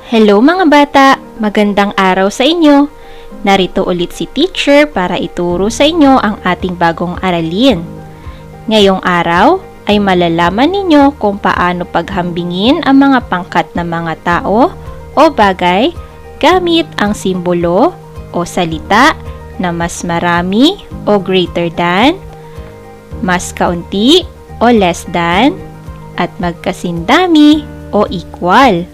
Hello mga bata! Magandang araw sa inyo! Narito ulit si teacher para ituro sa inyo ang ating bagong aralin. Ngayong araw ay malalaman ninyo kung paano paghambingin ang mga pangkat ng mga tao o bagay gamit ang simbolo o salita na mas marami o greater than, mas kaunti o less than, at magkasindami o equal.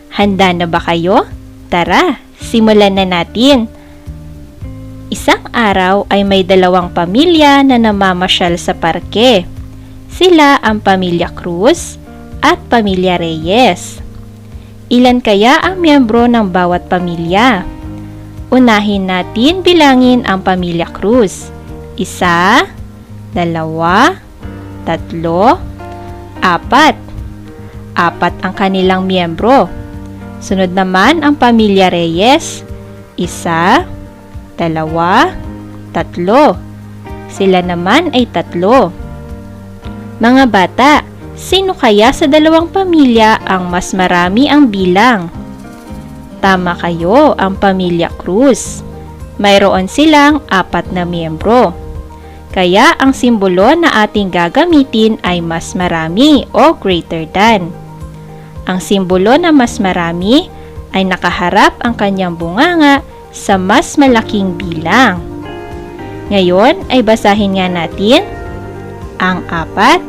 Handa na ba kayo? Tara, simulan na natin! Isang araw ay may dalawang pamilya na namamasyal sa parke. Sila ang pamilya Cruz at pamilya Reyes. Ilan kaya ang miyembro ng bawat pamilya? Unahin natin bilangin ang pamilya Cruz. 1, 2, 3, 4. 4 ang kanilang miyembro. Sunod naman ang pamilya Reyes. 1, 2, 3. Sila naman ay 3. Mga bata, sino kaya sa dalawang pamilya ang mas marami ang bilang? Tama kayo, ang pamilya Cruz. Mayroon silang 4 na miyembro. Kaya ang simbolo na ating gagamitin ay mas marami o greater than. Ang simbolo na mas marami ay nakaharap ang kanyang bunganga sa mas malaking bilang. Ngayon ay basahin nga natin. Ang 4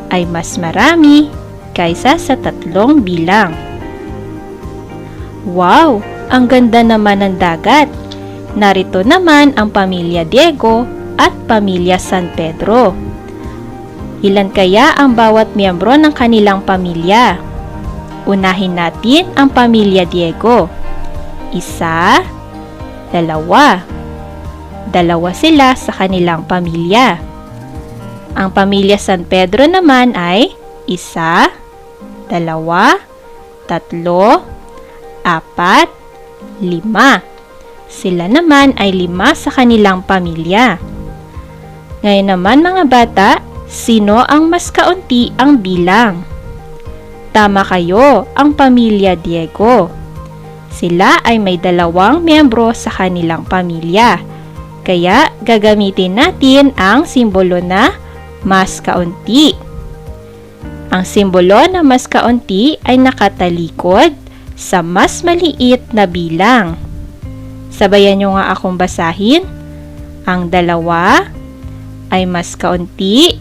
ay mas marami kaysa sa 3 bilang. Wow! Ang ganda naman ng dagat. Narito naman ang pamilya Diego at pamilya San Pedro. Ilan kaya ang bawat miyembro ng kanilang pamilya? Unahin natin ang pamilya Diego. 1, 2. 2 sila sa kanilang pamilya. Ang pamilya San Pedro naman ay 1, 2, 3, 4, 5. Sila naman ay 5 sa kanilang pamilya. Ngayon naman mga bata, sino ang mas kaunti ang bilang? Tama kayo, ang pamilya Diego. Sila ay may 2 miyembro sa kanilang pamilya. Kaya gagamitin natin ang simbolo na mas kaunti. Ang simbolo na mas kaunti ay nakatalikod sa mas maliit na bilang. Sabayan nyo nga akong basahin. Ang 2 ay mas kaunti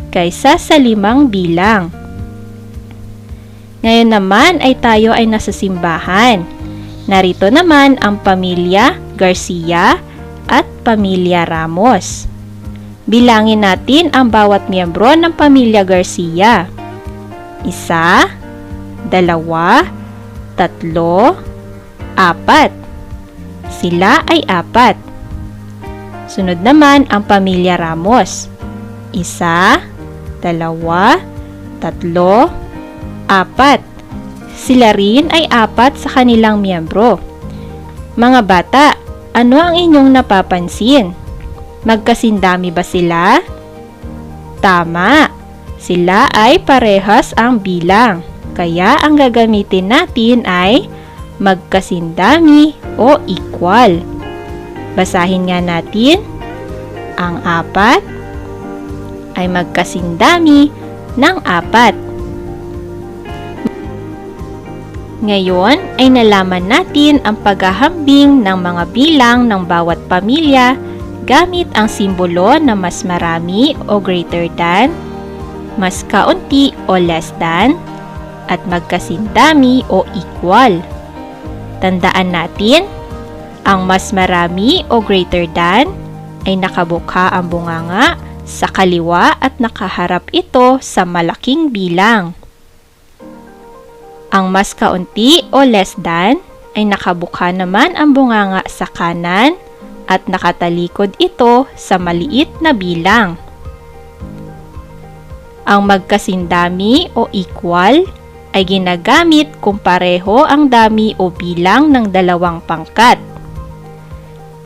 kaysa sa 5 bilang. Ngayon naman ay tayo ay nasa simbahan. Narito naman ang pamilya Garcia at pamilya Ramos. Bilangin natin ang bawat miyembro ng pamilya Garcia. 1, 2, 3, 4. Sila ay 4. Sunod naman ang pamilya Ramos. 1, 2, 3, 4. Sila rin ay 4 sa kanilang miyembro. Mga bata, ano ang inyong napapansin? Magkasindami ba sila? Tama! Sila ay parehas ang bilang. Kaya ang gagamitin natin ay magkasindami o equal. Basahin nga natin. Ang 4 ay magkasindami ng 4. Ngayon ay nalaman natin ang paghahambing ng mga bilang ng bawat pamilya gamit ang simbolo na mas marami o greater than, mas kaunti o less than, at magkasindami o equal. Tandaan natin, ang mas marami o greater than ay nakabukha ang bunganga sa kaliwa at nakaharap ito sa malaking bilang. Ang mas kaunti o less than ay nakabukha naman ang bunganga sa kanan at nakatalikod ito sa maliit na bilang. Ang magkasindami o equal ay ginagamit kung pareho ang dami o bilang ng 2 pangkat.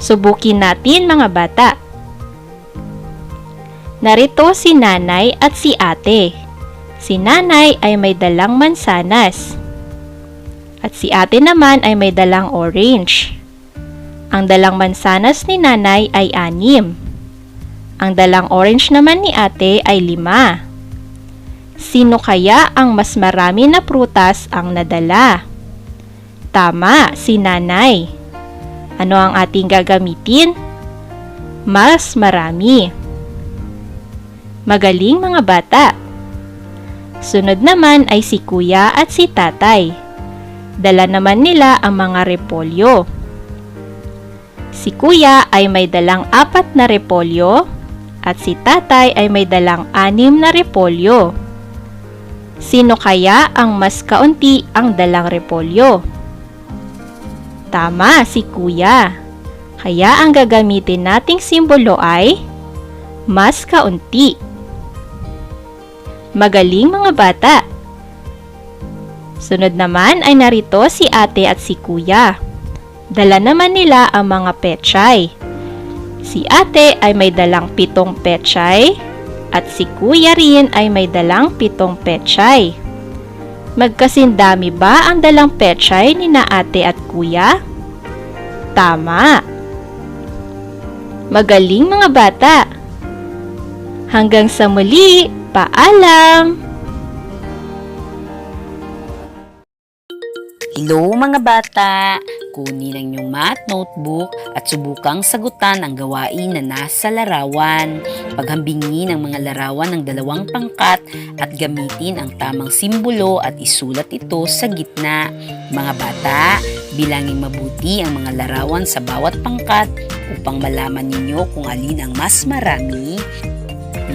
Subukin natin mga bata. Narito si nanay at si ate. Si nanay ay may dalang mansanas. At si ate naman ay may dalang orange. Ang dalang mansanas ni nanay ay 6. Ang dalang orange naman ni ate ay 5. Sino kaya ang mas marami na prutas ang nadala? Tama, si nanay. Ano ang ating gagamitin? Mas marami. Magaling mga bata. Sunod naman ay si kuya at si tatay. Dala naman nila ang mga repolyo. Si kuya ay may dalang 4 na repolyo at si tatay ay may dalang 6 na repolyo. Sino kaya ang mas kaunti ang dalang repolyo? Tama, si kuya. Kaya ang gagamitin nating simbolo ay mas kaunti. Magaling mga bata. Sunod naman ay narito si ate at si kuya. Dala naman nila ang mga pechay. Si ate ay may dalang 7 pechay at si kuya rin ay may dalang 7 pechay. Magkasindami ba ang dalang pechay ni na ate at kuya? Tama. Magaling mga bata. Hanggang sa muli, paalam! Hello mga bata! Kunin ang inyong math notebook at subukang sagutan ang gawain na nasa larawan. Paghambingin ang mga larawan ng 2 pangkat at gamitin ang tamang simbolo at isulat ito sa gitna. Mga bata, bilangin mabuti ang mga larawan sa bawat pangkat upang malaman ninyo kung alin ang mas marami,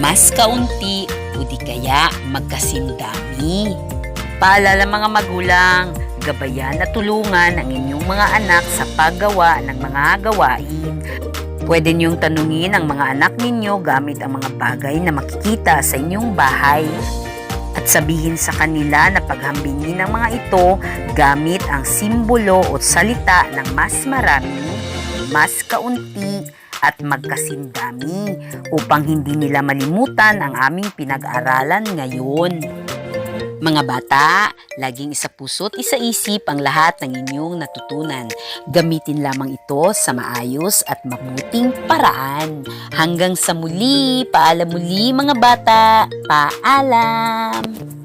mas kaunti o di kaya magkasindami. Paalala mga magulang, gabayan at tulungan ang inyong mga anak sa paggawa ng mga gawain. Pwede niyong tanungin ang mga anak ninyo gamit ang mga bagay na makikita sa inyong bahay. At sabihin sa kanila na paghambingin ang mga ito gamit ang simbolo o salita ng mas marami, mas kaunti at magkasindami upang hindi nila malimutan ang aming pinag-aralan ngayon. Mga bata, laging isa puso't isa isip ang lahat ng inyong natutunan. Gamitin lamang ito sa maayos at mabuting paraan. Hanggang sa muli, paalam muli mga bata, paalam!